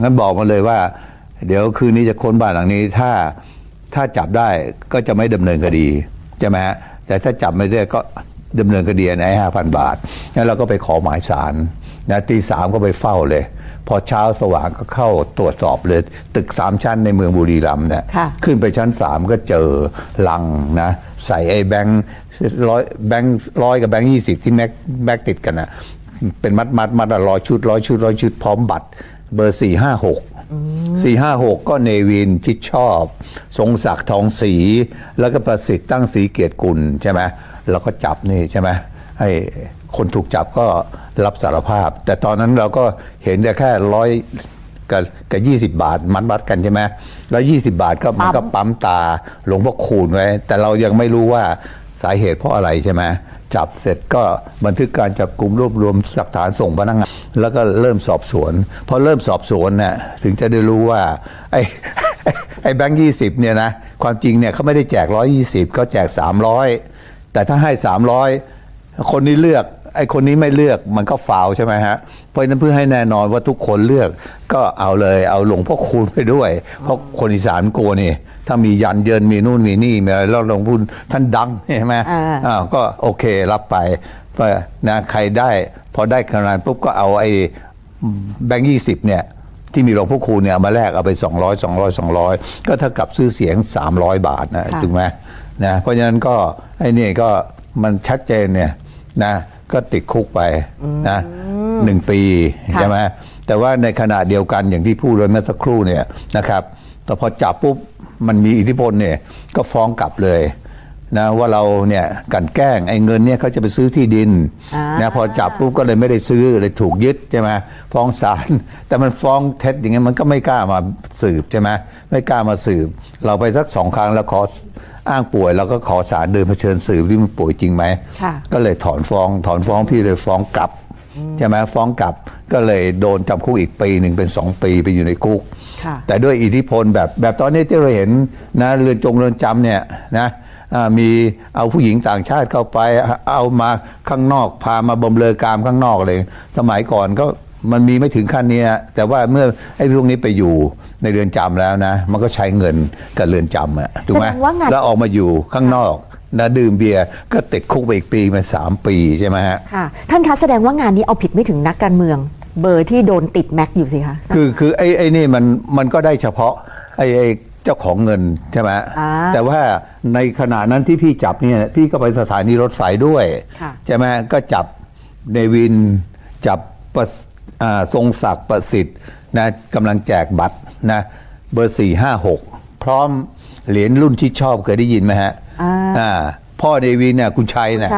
งั้นบอกมาเลยว่าเดี๋ยวคืนนี้จะค้นบ้านหลังนี้ถ้าจับได้ก็จะไม่ดำเนินคดีใช่ไหมฮะแต่ถ้าจับไม่ได้ก็ดำเนินคดีใน5,000 บาทแล้วเราก็ไปขอหมายศาลนะตี 3ก็ไปเฝ้าเลยพอเช้าสว่างก็เข้าตรวจสอบเลยตึก3 ชั้นในเมืองบุรีรัมย์เนี่ยขึ้นไปชั้น3ก็เจอลังนะใส่ไอ้แบงค์ร้อยกับแบงค์20ที่แม็กติดกันนะเป็นมัด100 ชุดพร้อมบัตรเบอร์456ก็เนวินชิดชอบทรงศักดิ์ทองศรีแล้วก็ประสิทธิ์ตั้งศรีเกียรติกุลใช่ไหมแล้วก็จับนี่ใช่ไหมให้คนถูกจับก็รับสารภาพแต่ตอนนั้นเราก็เห็นแต่แค่100กับ20 บาทมัดกันใช่ไหมแล้ว20 บาทก็มันก็ปั๊มตาหลวงพ่อคูณไว้แต่เรายังไม่รู้ว่าสาเหตุเพราะอะไรใช่ไหมจับเสร็จก็บันทึกการจับกุมรวบรวมหลักฐานส่งพนักงานแล้วก็เริ่มสอบสวนพอเริ่มสอบสวนเนี่ยถึงจะได้รู้ว่าไอ้แบงค์20เนี่ยนะความจริงเนี่ยเขาไม่ได้แจก120เขาแจก300แต่ถ้าให้300คนนี้เลือกไอ้คนนี้ไม่เลือกมันก็ฟาวใช่ไหมฮะเพราะฉะนั้นเพื่อให้แน่นอนว่าทุกคนเลือกก็เอาเลยเอาหลวงพ่อคูณไปด้วยเพราะคนอีสานกลัวนี่ถ้ามียันเยินมีนู่นมีนี่มีอะไรแล้วหลวงพ่อท่านดังใช่ไหมก็โอเครับไปนะใครได้พอได้ขนาดปุ๊บก็เอาไอ้แบงค์20เนี่ยที่มีหลวงพ่อคูณเนี่ยมาแลกเอาไป200ก็เท่ากับซื้อเสียง300 บาทนะถูกไหมนะเพราะฉะนั้นก็ไอ้นี่ก็มันชัดเจนเนี่ยนะก็ติดคุกไปนะ1 ปีใช่ไหมแต่ว่าในขณะเดียวกันอย่างที่พูดไว้เมื่อสักครู่เนี่ยนะครับแต่พอจับปุ๊บมันมีอิทธิพลเนี่ยก็ฟ้องกลับเลยนะว่าเราเนี่ยกันแกล้งไอ้เงินเนี่ยเขาจะไปซื้อที่ดินนะพอจับปุ๊บก็เลยไม่ได้ซื้อเลยถูกยึดใช่ไหมฟ้องศาลแต่มันฟ้องเท็จอย่างเงี้ยมันก็ไม่กล้ามาสืบใช่ไหมไม่กล้ามาสืบเราไปสัก2 ครั้งแล้วขออ้างป่วยเราก็ขอศาลเดินเผชิญสืบที่มันป่วยจริงไหมก็เลยถอนฟ้องพี่เลยฟ้องกลับใช่ไหมฟ้องกลับก็เลยโดนจำคุกอีกปีหนึ่งเป็น2 ปีไปอยู่ในคุกแต่ด้วยอิทธิพลแบบตอนนี้ที่เราเห็นนะเรือนจำเนี่ยนะมีเอาผู้หญิงต่างชาติเข้าไปเอามาข้างนอกพามาบำเรอกามข้างนอกเลยสมัยก่อนก็มันมีไม่ถึงขั้นนี้แต่ว่าเมื่อไอ้พวกนี้ไปอยู่ในเรือนจำแล้วนะมันก็ใช้เงินกับเรือนจำถูกไหมแล้วออกมาอยู่ข้างนอกนะดื่มเบียร์ก็ติดคุกไปอีกปีมา3 ปีใช่ไหมฮะค่ะท่านคะแสดงว่างานนี้เอาผิดไม่ถึงนักการเมืองเบอร์ที่โดนติดแม็กอยู่สิคะคือไอ้นี่มันก็ได้เฉพาะไอ้เจ้าของเงินใช่ไหมแต่ว่าในขณะนั้นที่พี่จับเนี่ยพี่ก็ไปสถานีรถไฟด้วยใช่ไหมก็จับเนวินจับทรงศักดิ์ประสิทธิ์นะกำลังแจกบัตรนะเบอร์456พร้อมเหรียญรุ่นที่ชอบเคยได้ยินไหมฮะพ่อเนวินเนี่ยคุณชัยนะ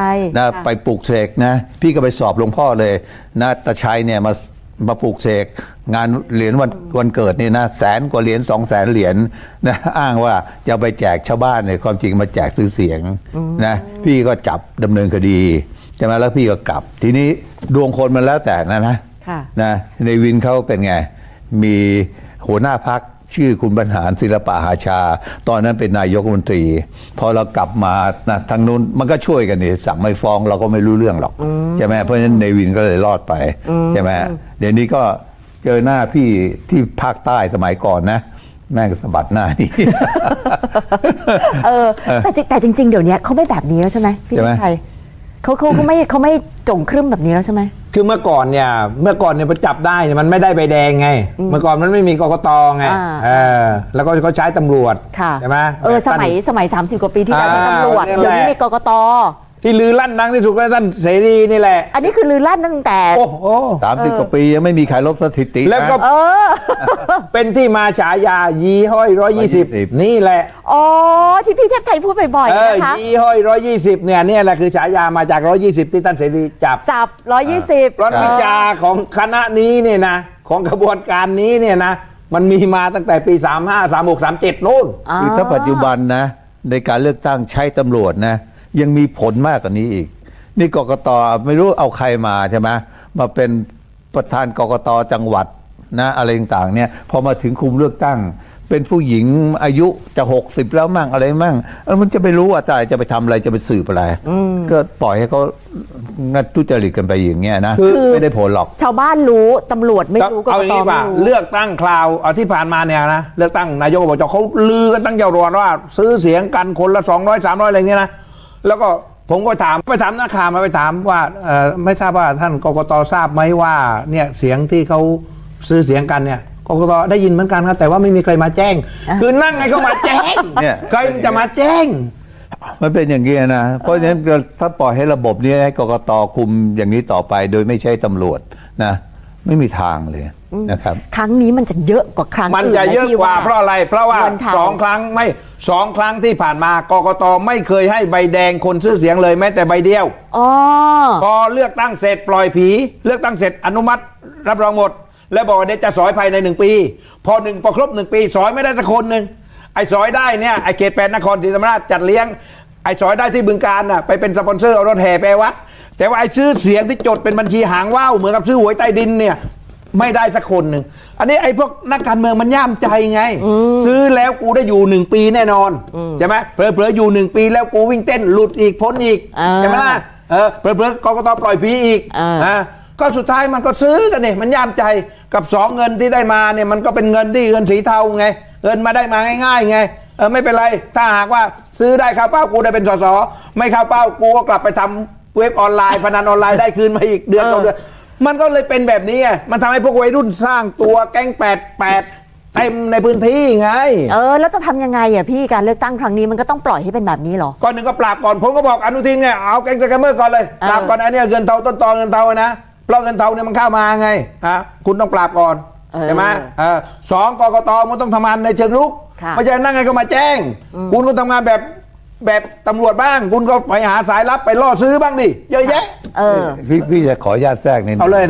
ไปปลูกเสกนะพี่ก็ไปสอบหลวงพ่อเลยนะตาชัยเนี่ยมาปลูกเสกงานเหรียญวันเกิดนี่นะ100,000 กว่าเหรียญ200,000 เหรียญนะอ้างว่าจะไปแจกชาวบ้านเนี่ยความจริงมาแจกซื้อเสียงนะพี่ก็จับดำเนินคดีใช่ไหมแล้วพี่ก็กลับทีนี้ดวงคนมันแล้วแต่นะในวินเขาเป็นไงมีหัวหน้าพรรคชื่อคุณบรรหารศิลปะหาชาตอนนั้นเป็นนายกรัฐมนตรีพอเรากลับมานะทางนู้นมันก็ช่วยกันนี่สั่งไม่ฟ้องเราก็ไม่รู้เรื่องหรอกใช่ไหมเพราะฉะนั้นในวินก็เลยรอดไปใช่ไหมเดี๋ยวนี้ก็เจอหน้าพี่ที่ภาคใต้สมัยก่อนนะแม่งก็สะบัดหน้านี่แต่จริงๆเดี๋ยวนี้เขาไม่แบบนี้แล้วใช่ไหมพี่ไทยเขาไม่จงครึ่มแบบนี้แล้วใช่ไหมคือเมื่อก่อนเนี่ยไปจับได้เนี่ยมันไม่ได้ใบแดงไงเมื่อก่อนมันไม่มีกกตไงแล้วก็เขาใช้ตำรวจใช่ไหมสมัย30 กว่าปีที่แล้วใช้ตำรวจเดี๋ยวนี้มีกกตที่ลือลั่นดังที่สุดก็ท่านเสรีนี่แหละอันนี้คือลือลั่นตั้งแต่30 กว่าปียังไม่มีใครลบสถิติแล้วก็เป็นที่มาฉายายีห้อย120นี่แหละที่พี่เทพไทยพูดบ่อยๆนะคะยีห้อย120เนี่ยแหละคือฉายามาจาก120ที่ท่านเสรีจับ120รถวิชาของคณะนี้เนี่ยนะของกระบวนการนี้เนี่ยนะมันมีมาตั้งแต่ปี35 36 37นู่นคือถ้าปัจจุบันนะในการเลือกตั้งใช้ตำรวจนะยังมีผลมากกว่านี้อีกนี่กกต.ไม่รู้เอาใครมาใช่ไหมมาเป็นประธานกกต.จังหวัดนะอะไรต่างๆเนี่ยพอมาถึงคุมเลือกตั้ง เป็นผู้หญิงอายุจะ60แล้วมั่งอะไรมั่งมันจะไปรู้ว่าตายจะไปทำอะไรจะไปสืบอะไรก็ปล่อยให้เขาทุจริตกันไปอย่างเงี้ยนะไม่ได้ผลหรอกชาวบ้านรู้ตำรวจไม่รู้ก็ เอาอย่างนี้ป่ะเลือกตั้งคราวที่ผ่านมาเนี่ยนะเลือกตั้งนายกอบจเขาลือกันตั้งยาวรวนว่าซื้อเสียงกันคนละ200 300อะไรเงี้ยนะแล้วก็ผมก็ถามนักข่าวมาไปถามว่าไม่ทราบว่าท่านกกตทราบไหมว่าเนี่ยเสียงที่เขาซื้อเสียงกันเนี่ยกกตได้ยินเหมือนกันครับแต่ว่าไม่มีใครมาแจ้งคือนั่งไงเขามาแจ้งเนี่ยใครจะมาแจ้งมันเป็นอย่างนี้นะเพราะฉะนั้นถ้าปล่อยให้ระบบนี้ให้กกตคุมอย่างนี้ต่อไปโดยไม่ใช่ตำรวจนะไม่มีทางเลยนะครับครั้งนี้มันจะเยอะกว่าครั้งมันจะเยอะกว่าเพราะอะไรเพราะว่า2 ครั้งที่ผ่านมากกตไม่เคยให้ใบแดงคนซื้อเสียงเลยแม้แต่ใบเดียวพอเลือกตั้งเสร็จปล่อยผีเลือกตั้งเสร็จอนุมัติรับรองหมดแล้วบอกว่าเดี๋ยวจะสอยภายใน1 ปีพอครบ1 ปีสอยไม่ได้สักคนหนึ่งไอ้สอยได้เนี่ยไอ้เขต8นครศรีธรรมราชจัดเลี้ยงไอ้สอยได้ที่บึงกาฬน่ะไปเป็นสปอนเซอร์เอารถแห่ไปวัดแต่ว่าไอ้ซื้อเสียงที่จดเป็นบัญชีหางว่าวเหมือนกับซื้อหวยใต้ดินเนี่ยไม่ได้สักคนหนึ่งอันนี้ไอ้พวกนักการเมืองมันย่ามใจไงซื้อแล้วกูได้อยู่1 ปีแน่นอนใช่ไหมเผลอๆอยู่1 ปีแล้วกูวิ่งเต้นหลุดอีกพ้นอีกใช่ไหมล่ะเผลอๆกกตปล่อยผีอีกก็สุดท้ายมันก็ซื้อกันเนี่ยมันย่ามใจกับ2 เงินที่ได้มาเนี่ยมันก็เป็นเงินที่เงินสีเทาไงเงินมาได้มาง่ายๆไงไม่เป็นไรถ้าหากว่าซื้อได้ข้าวเป้ากูได้เป็นสสไม่ข้าวเป้ากูก็กลับไปทำเว็บออนไลน์พนันออนไลน์ได้คืนมาอีกเดือนต่อเดือนมันก็เลยเป็นแบบนี้ไงมันทำให้พวกวัยรุ่นสร้างตัวแก๊ง88เต็มในพื้นที่ไงแล้วจะทำยังไงอ่ะพี่การเลือกตั้งครั้งนี้มันก็ต้องปล่อยให้เป็นแบบนี้หรอก่อนหนึ่งก็ปราบก่อนผมก็บอกอนุทินไงเอาแก๊งสแกมเมอร์ก่อนเลยปราบก่อนอันนี้เงินเทาต้นตอเงินเทานะเพราะเงินเทาเนี่ยมันเข้ามาไงคุณต้องปราบก่อนใช่ไหม2กกตมันต้องทำงานในเชิงรุกไม่ใช่นั่งไงก็มาแจ้งคุณก็ทำงานแบบตำรวจบ้างคุณก็ไปหาสายลับไปล่อซื้อบ้างดิเยอะแยะพี่จะขออนุญาตแทรกนิดนึงเอาเลย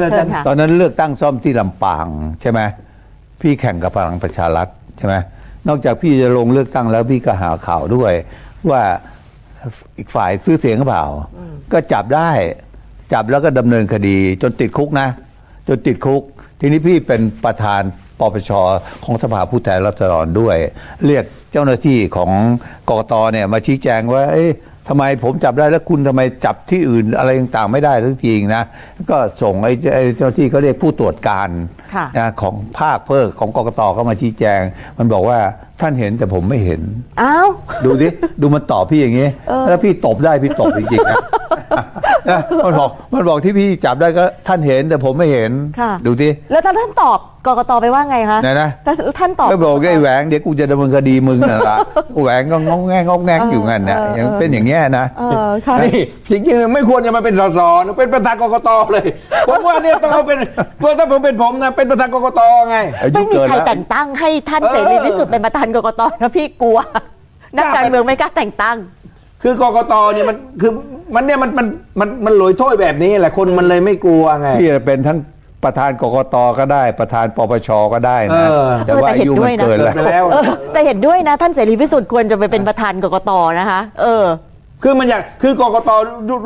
ตอนนั้นเลือกตั้งซ่อมที่ลำปางใช่ไหมพี่แข่งกับพลังประชารัฐใช่ไหมนอกจากพี่จะลงเลือกตั้งแล้วพี่ก็หาข่าวด้วยว่าอีกฝ่ายซื้อเสียงหรือเปล่าก็จับแล้วก็ดำเนินคดีจนติดคุกนะจนติดคุกทีนี้พี่เป็นประธานปปชของสภาผู้แทนราษฎรด้วยเรียกเจ้าหน้าที่ของกกตเนี่ยมาชี้แจงว่าทำไมผมจับได้แล้วคุณทำไมจับที่อื่นอะไรต่างๆไม่ได้ทั้งทีนะก็ส่งไอ้เจ้าหน้าที่เขาเรียกผู้ตรวจการนะของภาคเพิกของกกตเข้ามาชี้แจงมันบอกว่าท่านเห็นแต่ผมไม่เห็นดูดิดูมันตอบพี่อย่างงี้แล้วพี่ตบได้พี่ตบจริงๆนะมันบอกที่พี่จับได้ก็ท่านเห็นแต่ผมไม่เห็นดูดิแล้วท่านตอบกกตไปว่าไงคะนะท่านตอบก็บอกไอ้แหวงเดี๋ยวกูจะดำเนินคดีมึงน่ะละแหวงก็งงแงอยู่งั้นเนี่ยยังเป็นอย่างเงี้ยนะนี่จริงๆไม่ควรจะมาเป็นสสเป็นประธานกกตเลยผมว่าเนี่ยต้องเอาเป็นถ้าผมเป็นผมนะเป็นประธานกกตไงไม่มีใครแต่งตั้งให้ท่านเสรีพิสุทธิ์เป็นประธานกกตนะพี่กลัวนักการเมืองไม่กล้าแต่งตั้งคือกกตเนี่ยมันคือมันเนี่ยมันลอยถ้วยแบบนี้แหละคนมันเลยไม่กลัวไงที่จะเป็นทั้งประธานกกตก็ได้ประธานปปชก็ได้นะแต่ว่าอายุมันเกินแล้วแต่เห็นด้วยนะท่านเสรีพิสุทธิ์ควรจะไปเป็นประธานกกตนะคะคือมันอย่างคือกกต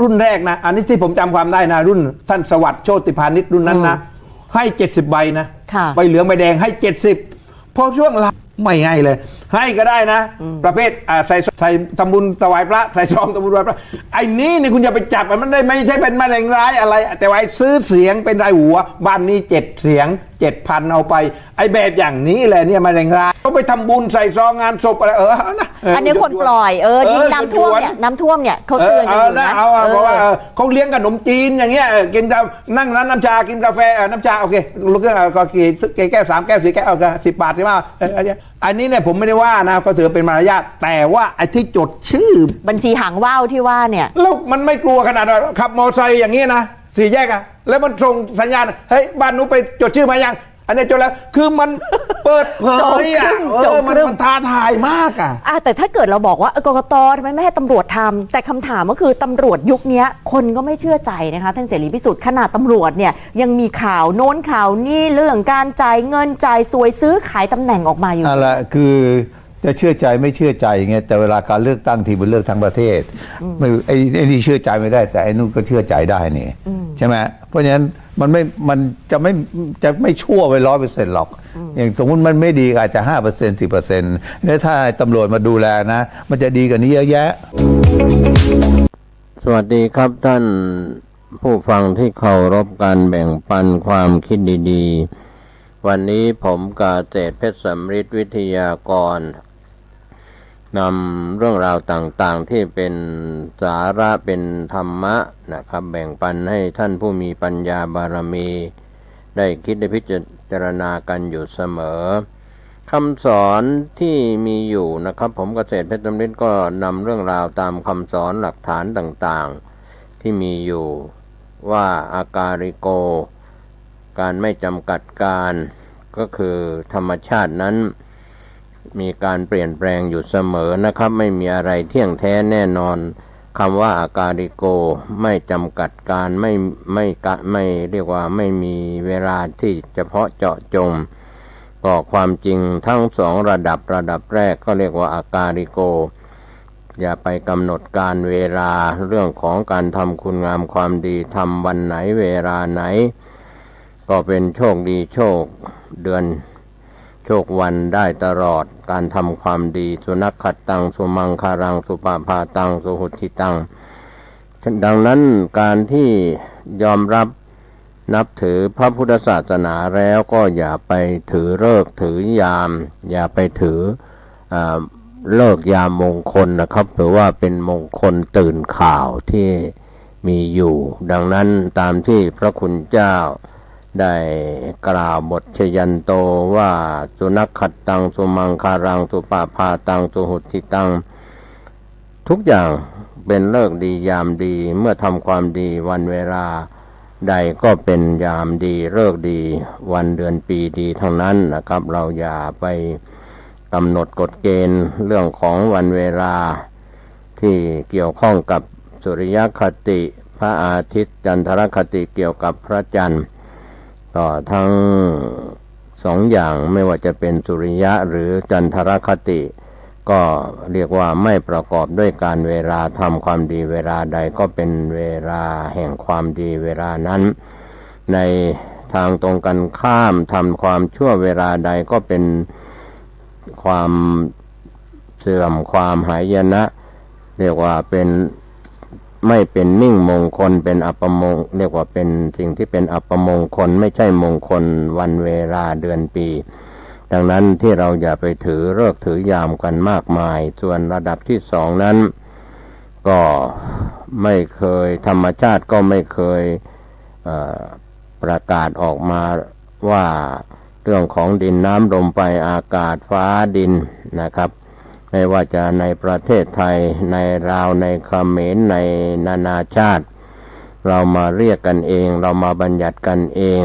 รุ่นแรกนะอันนี้ที่ผมจำความได้นะรุ่นท่านสวัสดิ์โชติพานิชรุ่นนั้นนะให้70 ใบนะใบเหลืองใบแดงให้70พอช่วงหลังไม่ง่ายเลยให้ก็ได้นะประเภทใส่ทำบุญถวายพระใส่ซองทำบุญถวายพระไอ้นี่นี่คุณอย่าไปจับมันได้ไม่ใช่เป็นมะเร็งร้ายอะไรแต่ว่าซื้อเสียงเป็นรายหัวบ้านนี้7 เสียง 7,000เอาไปไอ้แบบอย่างนี้แหละเนี่ยมะเร็งร้ายเขาไปทำบุญใส่ซองงานศพอะไรนะอันนี้คนปล่อยที่น้ำท่วมเนี่ยเขาเตือนกันอยู่นะเพราะว่าเขาเลี้ยงขนมจีนอย่างเงี้ยกินนั่งร้านน้ำชากินกาแฟน้ำชาโอเคลูกก็กี่แก้ว3 แก้ว4 แก้วเอา10 บาทใช่ไหมอันนี้เนี่ยผมไม่ได้ว่านะก็ถือเป็นมารยาทแต่ว่าไอ้ที่จดชื่อบัญชีหางว่าวที่ว่าเนี่ยแล้วมันไม่กลัวขนาดขับมอเตอร์ไซค์อย่างนี้นะ4 แยกแล้วมันส่งสัญญาณเฮ้ยบ้านนู้นไปจดชื่อมายังอันนี้จดแล้วคือมันเปิดเผยมันท้าทายมากแต่ถ้าเกิดเราบอกว่ากกตทำไมไม่ให้ตำรวจทำแต่คำถามก็คือตำรวจยุคนี้คนก็ไม่เชื่อใจนะคะท่านเสรีพิสุทธิ์ขนาดตำรวจเนี่ยยังมีข่าวโน้นข่าวนี่เรื่องการจ่ายเงินจ่ายสวยซื้อขายตำแหน่งออกมาอยู่นั่นแหละคือจ จะเชื่อใจไม่เชื่อใจอย่างเงี้ยแต่เวลาการเลือกตั้งทีมันเลือกทั้งประเทศไม่ไอ้นี่เชื่อใจไม่ได้แต่ไอ้นู่นก็เชื่อใจได้นี่ใช่ไหมเพราะฉะนั้นมันจะไม่ชั่วไป100%หรอกอย่างสมมติมันไม่ดีอาจจะ5% 10%เนี่ยถ้าตำรวจมาดูแลนะมันจะดีกว่านี้เยอะแยะสวัสดีครับท่านผู้ฟังที่เคารพการแบ่งปันความคิดดีๆวันนี้ผมกาเศรษฐ์เพชรสำริดวิทยากรนำเรื่องราวต่างๆที่เป็นสาระเป็นธรรมะนะครับแบ่งปันให้ท่านผู้มีปัญญาบารมีได้คิดได้พิจารณากันอยู่เสมอคำสอนที่มีอยู่นะครับผมเกษตรเพชรสำริดก็นำเรื่องราวตามคำสอนหลักฐานต่างๆที่มีอยู่ว่าอาการิโกการไม่จำกัดการก็คือธรรมชาตินั้นมีการเปลี่ยนแปลงอยู่เสมอนะครับไม่มีอะไรเที่ยงแท้แน่นอนคำว่าอาการิโกไม่จำกัดการไม่เรียกว่าไม่มีเวลาที่เฉพาะเจาะจงก็ความจริงทั้งสองระดับแรกก็เรียกว่าอาการิโกอย่าไปกำหนดการเวลาเรื่องของการทำคุณงามความดีทำวันไหนเวลาไหนก็เป็นโชคดีโชคเดือนโชควันได้ตลอดการทำความดีสุนัขขัดตังสุมังคารังสุปาพาตังสุหุติตังดังนั้นการที่ยอมรับนับถือพระพุทธศาสนาแล้วก็อย่าไปถือฤกษ์ถือยามอย่าไปถือเลิกยามมงคลนะครับหรือว่าเป็นมงคลตื่นข่าวที่มีอยู่ดังนั้นตามที่พระคุณเจ้าได้กล่าวบทชยันโตว่าสุนัขขัดตังสุมังคารังสุปาพาตังสุหุติตังทุกอย่างเป็นเลิกดียามดีเมื่อทำความดีวันเวลาใดก็เป็นยามดีเลิกดีวันเดือนปีดีทั้งนั้นนะครับเราอย่าไปกำหนดกฎเกณฑ์เรื่องของวันเวลาที่เกี่ยวข้องกับสุริยคติพระอาทิตย์จันทรคติเกี่ยวกับพระจันทร์ก็ทั้งสองอย่างไม่ว่าจะเป็นสุริยะหรือจันทรคติก็เรียกว่าไม่ประกอบด้วยการเวลาทำความดีเวลาใดก็เป็นเวลาแห่งความดีเวลานั้นในทางตรงกันข้ามทำความชั่วเวลาใดก็เป็นความเสื่อมความหายนะเรียกว่าเป็นไม่เป็นมิ่งมงคลเป็นอัปมงเรียกว่าเป็นสิ่งที่เป็นอัปมงคลไม่ใช่มงคลวันเวลาเดือนปีดังนั้นที่เราอย่าไปถือฤกษ์ถือยามกันมากมายส่วนระดับที่สองนั้นก็ไม่เคยธรรมชาติก็ไม่เคยประกาศออกมาว่าเรื่องของดินน้ำลมไฟอากาศฟ้าดินนะครับไม่ว่าจะในประเทศไทยในลาวในเขมรในนานาชาติเรามาเรียกกันเองเรามาบัญญัติกันเอง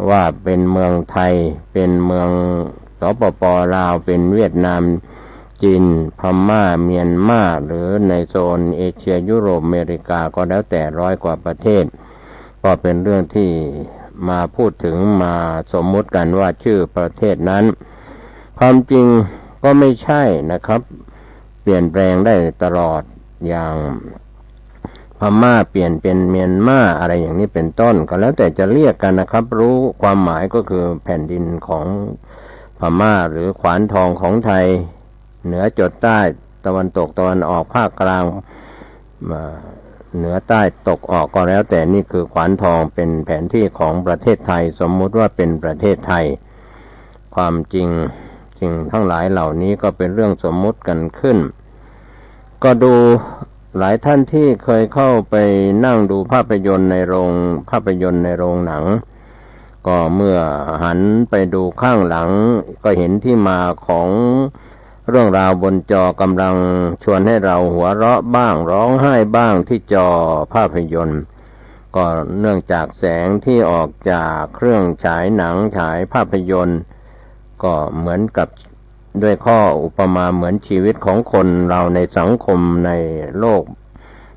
ว่าเป็นเมืองไทยเป็นเมืองสปป.ลาวเป็นเวียดนามจีนพม่าเมียนมาหรือในโซนเอเชียยุโรปอเมริกาก็แล้วแต่100 กว่าประเทศก็เป็นเรื่องที่มาพูดถึงมาสมมุติกันว่าชื่อประเทศนั้นความจริงก็ไม่ใช่นะครับเปลี่ยนแปลงได้ตลอดอย่างพม่าเปลี่ยนเป็นเมียนมาอะไรอย่างนี้เป็นต้นก็แล้วแต่จะเรียกกันนะครับรู้ความหมายก็คือแผ่นดินของพม่าหรือขวานทองของไทยเหนือจดใต้ตะวันตกตะวันออกภาคกลางเหนือใต้ตกออกก็แล้วแต่นี่คือขวานทองเป็นแผนที่ของประเทศไทยสมมุติว่าเป็นประเทศไทยความจริงสิ่งทั้งหลายเหล่านี้ก็เป็นเรื่องสมมุติกันขึ้นก็ดูหลายท่านที่เคยเข้าไปนั่งดูภาพยนตร์ในโรงหนังก็เมื่อหันไปดูข้างหลังก็เห็นที่มาของเรื่องราวบนจอกำลังชวนให้เราหัวเราะบ้างร้องไห้บ้างที่จอภาพยนตร์ก็เนื่องจากแสงที่ออกจากเครื่องฉายหนังฉายภาพยนตร์ก็เหมือนกับด้วยข้ออุปมาเหมือนชีวิตของคนเราในสังคมในโลก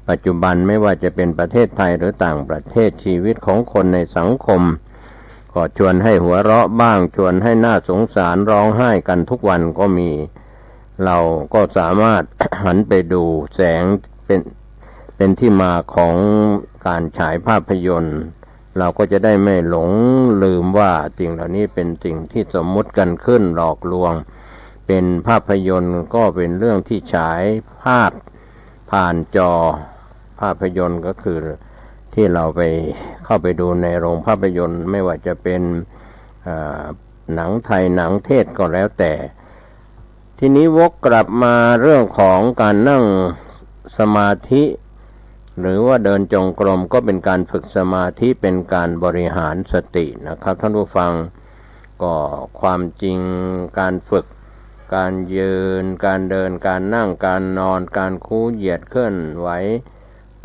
ปัจจุบันไม่ว่าจะเป็นประเทศไทยหรือต่างประเทศชีวิตของคนในสังคม ก็ชวนให้หัวเราะบ้างชวนให้น่าสงสารร้องไห้กันทุกวันก็มี เราก็สามารถ หันไปดูแสงเป็นที่มาของการฉายภาพยนตร์เราก็จะได้ไม่หลงลืมว่าสิ่งเหล่านี้เป็นสิ่งที่สมมุติกันขึ้นหลอกลวงเป็นภาพยนตร์ก็เป็นเรื่องที่ฉายภาพผ่านจอภาพยนตร์ก็คือที่เราไปเข้าไปดูในโรงภาพยนตร์ไม่ว่าจะเป็นหนังไทยหนังเทศก็แล้วแต่ทีนี้วกกลับมาเรื่องของการนั่งสมาธิหรือว่าเดินจงกรมก็เป็นการฝึกสมาธิเป็นการบริหารสตินะครับท่านผู้ฟังก็ความจริงการฝึกการยืนการเดินการนั่งการนอนการคู่เหยียดเคลื่อนไหว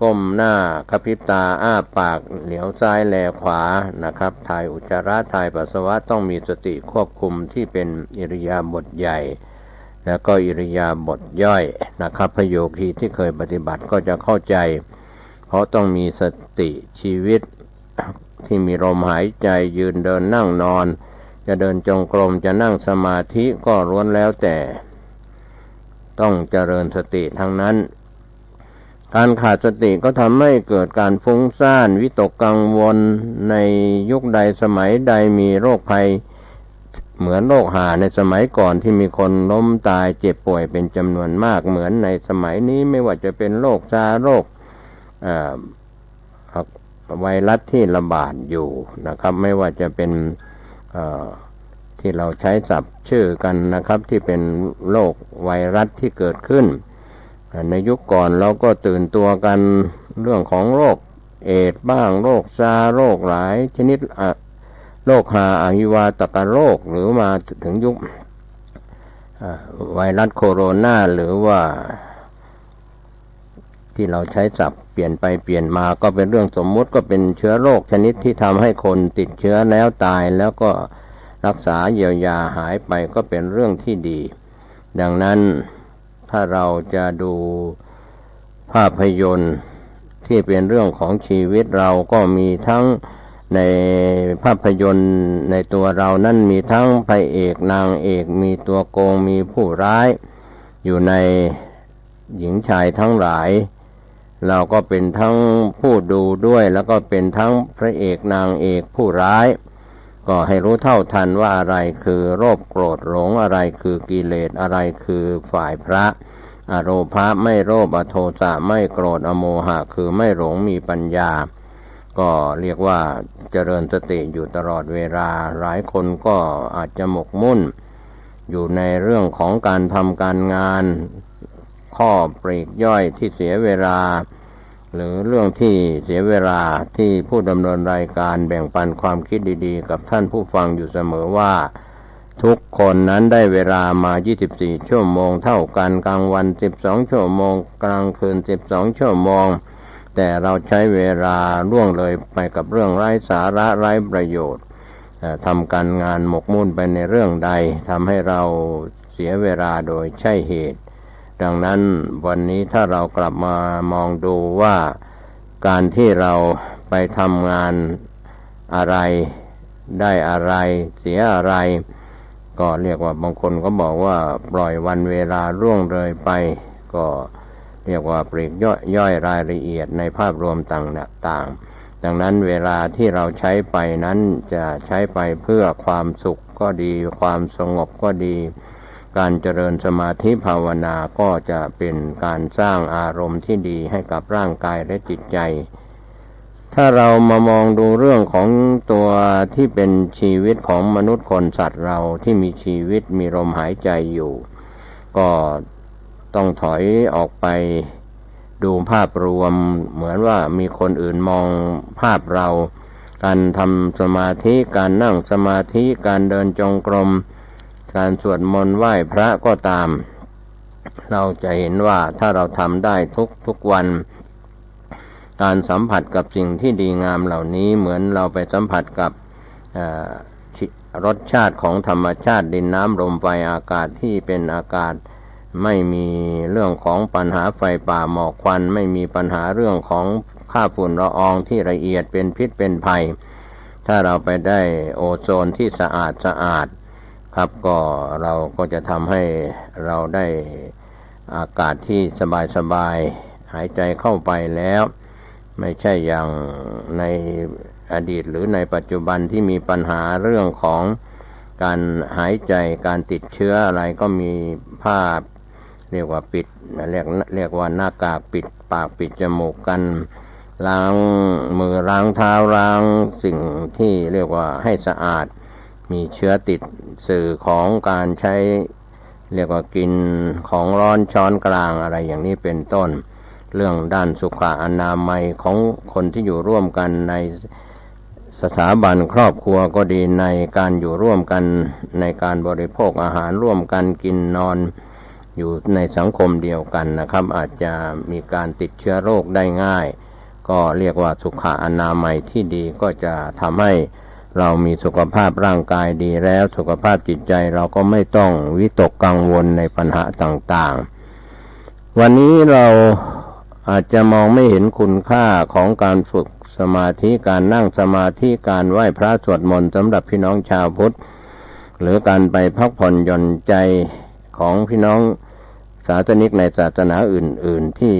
ก้มหน้ากระพริบตาอ้าปากเหลียวซ้ายแลขวานะครับถ่ายอุจจาระถ่ายปัสสาวะต้องมีสติควบคุมที่เป็นอิริยาบถใหญ่แล้วก็อิริยาบถย่อยนะครับพโยคีที่เคยปฏิบัติก็จะเข้าใจเพราะต้องมีสติชีวิตที่มีลมหายใจยืนเดินนั่งนอนจะเดินจงกรมจะนั่งสมาธิก็ล้วนแล้วแต่ต้องเจริญสติทั้งนั้นการขาดสติก็ทำให้เกิดการฟุ้งซ่านวิตกกังวลในยุคใดสมัยใดมีโรคภัยเหมือนโรคหาในสมัยก่อนที่มีคนล้มตายเจ็บป่วยเป็นจำนวนมากเหมือนในสมัยนี้ไม่ว่าจะเป็นโรคซาร์โรคไวรัสที่ระบาดอยู่นะครับไม่ว่าจะเป็นที่เราใช้ศัพท์ชื่อกันนะครับที่เป็นโรคไวรัสที่เกิดขึ้นในยุคก่อนเราก็ตื่นตัวกันเรื่องของโรคเอดส์บ้างโรคซาร์โรคหลายชนิดโรคหาอหิวาตกโรคหรือมาถึงยุคไวรัสโคโรนาหรือว่าที่เราใช้ศัพท์เปลี่ยนไปเปลี่ยนมาก็เป็นเรื่องสมมุติก็เป็นเชื้อโรคชนิดที่ทำให้คนติดเชื้อแล้วตายแล้วก็รักษาเยียวยาหายไปก็เป็นเรื่องที่ดีดังนั้นถ้าเราจะดูภาพยนตร์ที่เป็นเรื่องของชีวิตเราก็มีทั้งในภาพยนตร์ในตัวเรานั่นมีทั้งพระเอกนางเอกมีตัวโกงมีผู้ร้ายอยู่ในหญิงชายทั้งหลายเราก็เป็นทั้งผู้ดูด้วยแล้วก็เป็นทั้งพระเอกนางเอกผู้ร้ายก็ให้รู้เท่าทันว่าอะไรคือโลภโกรธหลงอะไรคือกิเลสอะไรคือฝ่ายพระอโลภะไม่โลภอโทสะไม่โกรธอโมหะคือไม่หลงมีปัญญาก็เรียกว่าเจริญสติอยู่ตลอดเวลาหลายคนก็อาจจะหมกมุ่นอยู่ในเรื่องของการทำการงานข้อปลีกย่อยที่เสียเวลาหรือเรื่องที่เสียเวลาที่ผู้ดำเนินรายการแบ่งปันความคิดดีๆกับท่านผู้ฟังอยู่เสมอว่าทุกคนนั้นได้เวลามา24ชั่วโมงเท่ากันกลางวัน12ชั่วโมงกลางคืน12ชั่วโมงแต่เราใช้เวลาล่วงเลยไปกับเรื่องไร้สาระไร้ประโยชน์ทำการงานหมกมุ่นไปในเรื่องใดทำให้เราเสียเวลาโดยใช่เหตุดังนั้นวันนี้ถ้าเรากลับมามองดูว่าการที่เราไปทำงานอะไรได้อะไรเสียอะไรก็เรียกว่าบางคนก็บอกว่าปล่อยวันเวลาล่วงเลยไปก็เรียกว่าปลีกย่อยรายละเอียดในภาพรวมต่างๆดังนั้นเวลาที่เราใช้ไปนั้นจะใช้ไปเพื่อความสุขก็ดีความสงบก็ดีการเจริญสมาธิภาวนาก็จะเป็นการสร้างอารมณ์ที่ดีให้กับร่างกายและจิตใจถ้าเรามามองดูเรื่องของตัวที่เป็นชีวิตของมนุษย์คนสัตว์เราที่มีชีวิตมีลมหายใจอยู่ก็ต้องถอยออกไปดูภาพรวมเหมือนว่ามีคนอื่นมองภาพเราการทำสมาธิการนั่งสมาธิการเดินจงกรมการสวดมนต์ไหว้พระก็ตามเราจะเห็นว่าถ้าเราทำได้ทุกวันการสัมผัสกับสิ่งที่ดีงามเหล่านี้เหมือนเราไปสัมผัสกับรสชาติของธรรมชาติดินน้ำลมไฟอากาศที่เป็นอากาศไม่มีเรื่องของปัญหาไฟป่าหมอกควันไม่มีปัญหาเรื่องของค่าฝุ่นละอองที่ละเอียดเป็นพิษเป็นภัย ถ้าเราไปได้โอโซนที่สะอาดครับก็เราก็จะทำให้เราได้อากาศที่สบายหายใจเข้าไปแล้วไม่ใช่อย่างในอดีตหรือในปัจจุบันที่มีปัญหาเรื่องของการหายใจการติดเชื้ออะไรก็มีผ้าเรียกว่าปิดเรียกว่าหน้ากากปิดปากปิดจมูกกันล้างมือล้างเท้าล้างสิ่งที่เรียกว่าให้สะอาดมีเชื้อติดสื่อของการใช้เรียกว่ากินของร้อนช้อนกลางอะไรอย่างนี้เป็นต้นเรื่องด้านสุขอนามัยของคนที่อยู่ร่วมกันในสถาบันครอบครัวก็ดีในการอยู่ร่วมกันในการบริโภคอาหารร่วมกันกินนอนอยู่ในสังคมเดียวกันนะครับอาจจะมีการติดเชื้อโรคได้ง่ายก็เรียกว่าสุขอนามัยที่ดีก็จะทำให้เรามีสุขภาพร่างกายดีแล้วสุขภาพจิตใจเราก็ไม่ต้องวิตกกังวลในปัญหาต่างๆวันนี้เราอาจจะมองไม่เห็นคุณค่าของการฝึกสมาธิการนั่งสมาธิการไหว้พระสวดมนต์สำหรับพี่น้องชาวพุทธหรือการไปพักผ่อนหย่อนใจของพี่น้องศาสนิกในศาสนาอื่นๆที่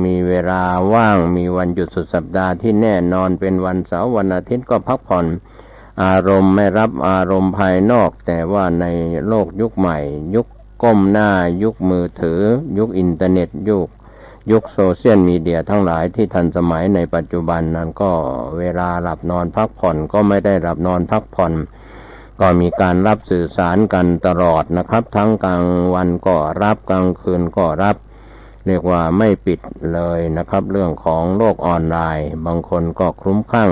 มีเวลาว่างมีวันหยุดสุดสัปดาห์ที่แน่นอนเป็นวันเสาร์วันอาทิตย์ก็พักผ่อนอารมณ์ไม่รับอารมณ์ภายนอกแต่ว่าในโลกยุคใหม่ยุคก้มหน้ายุคมือถือยุคอินเทอร์เน็ตยุคโซเชียลมีเดียทั้งหลายที่ทันสมัยในปัจจุบันนั้นก็เวลาหลับนอนพักผ่อนก็ไม่ได้หลับนอนพักผ่อนก็มีการรับสื่อสารกันตลอดนะครับทั้งกลางวันก็รับกลางคืนก็รับเรียกว่าไม่ปิดเลยนะครับเรื่องของโลกออนไลน์บางคนก็คลุ้มคลั่ง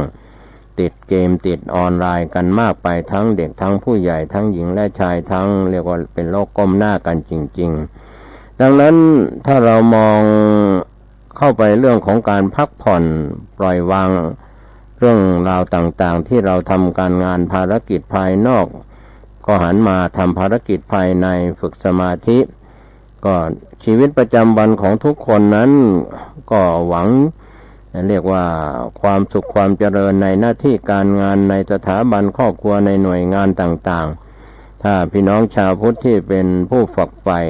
ติดเกมติดออนไลน์กันมากไปทั้งเด็กทั้งผู้ใหญ่ทั้งหญิงและชายทั้งเรียกว่าเป็นโลกก้มหน้ากันจริงๆดังนั้นถ้าเรามองเข้าไปเรื่องของการพักผ่อนปล่อยวางเรื่องราวต่างๆที่เราทำการงานภารกิจภายนอกก็หันมาทำภารกิจภายในฝึกสมาธิก็ชีวิตประจำวันของทุกคนนั้นก็หวังเรียกว่าความสุขความเจริญในหน้าที่การงานในสถาบันครอบครัวในหน่วยงานต่างๆถ้าพี่น้องชาวพุทธที่เป็นผู้ฝักใฝ่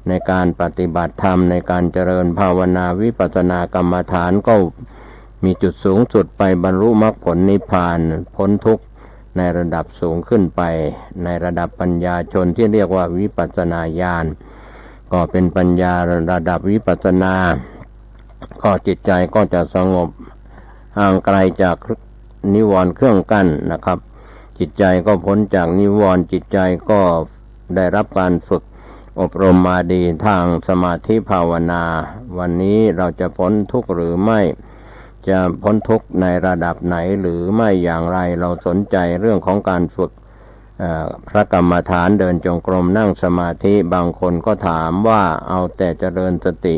ในการปฏิบัติธรรมในการเจริญภาวนาวิปัสสนากรรมฐานก็มีจุดสูงสุดไปบรรลุมรรคผลนิพพานพ้นทุกข์ในระดับสูงขึ้นไปในระดับปัญญาชนที่เรียกว่าวิปัสสนาญาณก็เป็นปัญญาระดับวิปัสสนาก็จิตใจก็จะสงบห่างไกลจากนิวรณ์เครื่องกั้นนะครับจิตใจก็พ้นจากนิวรณ์จิตใจก็ได้รับการฝึกอบรมมาดีทางสมาธิภาวนาวันนี้เราจะพ้นทุกข์หรือไม่จะพ้นทุกข์ในระดับไหนหรือไม่อย่างไรเราสนใจเรื่องของการฝึกพระกรรมฐานเดินจงกรมนั่งสมาธิบางคนก็ถามว่าเอาแต่เจริญสติ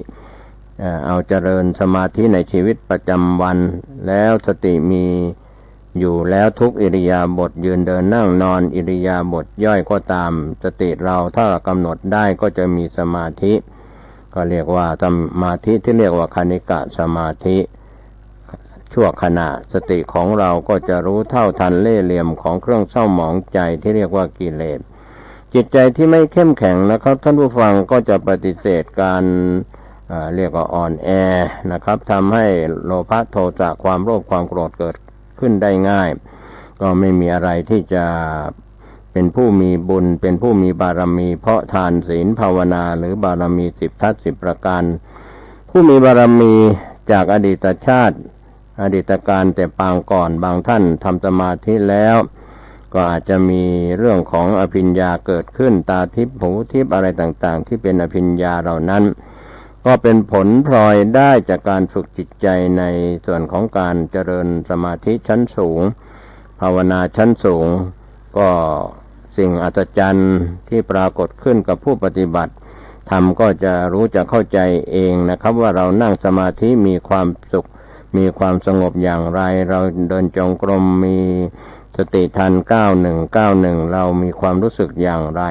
เอาเจริญสมาธิในชีวิตประจำวันแล้วสติมีอยู่แล้วทุกอิริยาบถยืนเดินนั่งนอนอิริยาบถย่อยก็ตามสติเราถ้ากำหนดได้ก็จะมีสมาธิก็เรียกว่าสมาธิที่เรียกว่าคณิกะสมาธิชั่วขณะสติของเราก็จะรู้เท่าทันเล่ห์เหลี่ยมของเครื่องเศร้าหมองใจที่เรียกว่ากิเลสจิตใจที่ไม่เข้มแข็งนะครับท่านผู้ฟังก็จะปฏิเสธการเรียกว่าอ่อนแอนะครับทำให้โลภะโทสะความโลภความโกรธเกิดขึ้นได้ง่ายก็ไม่มีอะไรที่จะเป็นผู้มีบุญเป็นผู้มีบารมีเพราะทานศีลภาวนาหรือบารมี10 ทัศน์10 ประการผู้มีบารมีจากอดีตชาติอดีตการแต่ปางก่อนบางท่านทำสมาธิแล้วก็อาจจะมีเรื่องของอภิญญาเกิดขึ้นตาทิพย์หูทิพย์อะไรต่างๆที่เป็นอภิญญาเหล่านั้นก็เป็นผลพลอยได้จากการฝึกจิตใจในส่วนของการเจริญสมาธิชั้นสูงภาวนาชั้นสูงก็สิ่งอัศจรรย์ที่ปรากฏขึ้นกับผู้ปฏิบัติธรรมก็จะรู้จะเข้าใจเองนะครับว่าเรานั่งสมาธิมีความสุขมีความสงบอย่างไรเราเดินจงกรมมีสติทัน9191เรามีความรู้สึกอย่างไร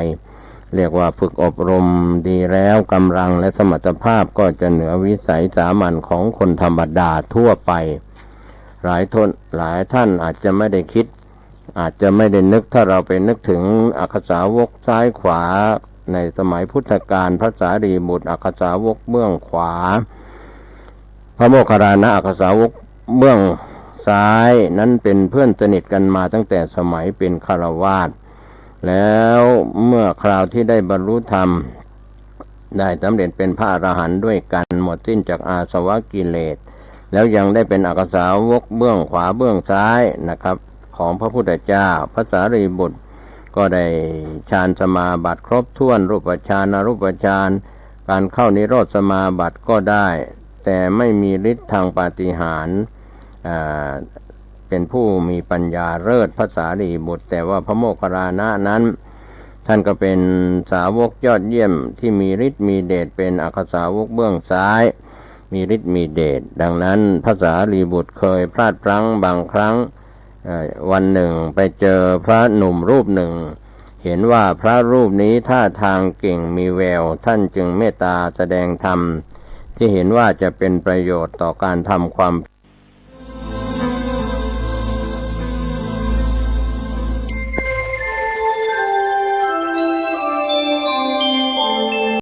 เรียกว่าฝึกอบรมดีแล้วกำลังและสมรรถภาพก็จะเหนือวิสัยสามัญของคนธรรมดาทั่วไป หลายท่านอาจจะไม่ได้คิด อาจจะไม่ได้นึกถ้าเราไปนึกถึงอักขสาวกซ้ายขวาในสมัยพุทธกาลพระสารีบุตรอักขสาวกเบื้องขวาพระโมคคัลลานะอักขสาวกเบื้องซ้ายนั้นเป็นเพื่อนสนิทกันมาตั้งแต่สมัยเป็นฆราวาสแล้วเมื่อคราวที่ได้บรรลุธรรมได้สำเร็จเป็นพระอรหันต์ด้วยกันหมดสิ้นจากอาสวะกิเลสแล้วยังได้เป็นอักขสาวกเบื้องขวาเบื้องซ้ายนะครับของพระพุทธเจ้าพระสารีบุตรก็ได้ฌานสมาบัติครบถ้วนรูปฌานอรูปฌานการเข้านิโรธสมาบัติก็ได้แต่ไม่มีฤทธิ์ทางปาฏิหาริย์เป็นผู้มีปัญญาเลิศพระสารีบุตรแต่ว่าพระโมคคัลลานะนั้นท่านก็เป็นสาวกยอดเยี่ยมที่มีฤทธิ์มีเดชเป็นอักขสาวกเบื้องซ้ายมีฤทธิ์มีเดชดังนั้นพระสารีบุตรเคยพลาดพลั้งบางครั้งวันหนึ่งไปเจอพระหนุ่มรูปหนึ่งเห็นว่าพระรูปนี้ท่าทางเก่งมีแววท่านจึงเมตตาแสดงธรรมที่เห็นว่าจะเป็นประโยชน์ต่อการทำความ